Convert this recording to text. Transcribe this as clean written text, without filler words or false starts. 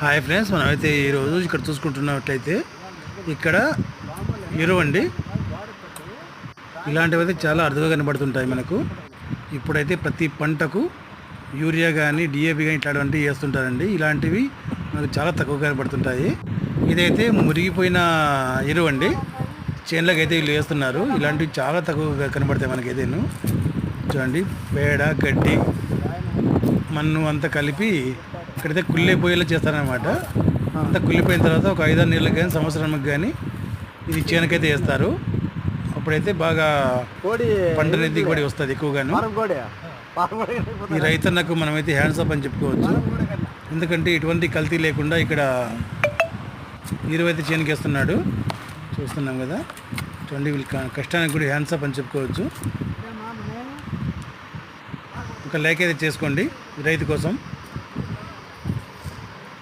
Hi friends, మనమైతే ఈరోజు ఇక్కడ చూసుకుంటున్నట్లయితే ఇక్కడ ఎరువు అండి. ఇలాంటివి అయితే చాలా అరుదుగా కనబడుతుంటాయి మనకు. ఇప్పుడైతే ప్రతి పంటకు యూరియా కానీ డిఏపి కానీ ఇట్లాంటివి వేస్తుంటారండి. ఇలాంటివి మనకు చాలా తక్కువ కనబడుతుంటాయి. ఇదైతే మురిగిపోయిన ఎరువు అండి. చేనులకు అయితే వీళ్ళు వేస్తున్నారు. ఇలాంటివి చాలా తక్కువ కనబడతాయి మనకైతేను. చూడండి, పేడ గడ్డి మన్ను అంతా కలిపి ఇక్కడైతే కుళ్ళిపోయేలా చేస్తారనమాట. అంతా కుళ్ళిపోయిన తర్వాత ఒక 5-6 నెలలకు కానీ సంవత్సరానికి కానీ ఇది చేనుకైతే వేస్తారు. అప్పుడైతే బాగా పంట దిగుబడి వస్తుంది ఎక్కువగాను. ఈ రైతన్నకు మనమైతే హ్యాండ్స్ అప్ అని చెప్పుకోవచ్చు. ఎందుకంటే ఇటువంటి కల్తీ లేకుండా ఇక్కడ అయితే చేనుకి వేస్తున్నాడు. చూస్తున్నాం కదా, చూడండి, వీళ్ళ కష్టానికి కూడా హ్యాండ్స్ అప్ అని చెప్పుకోవచ్చు. ఒక లైక్ అయితే చేసుకోండి రైతు కోసం.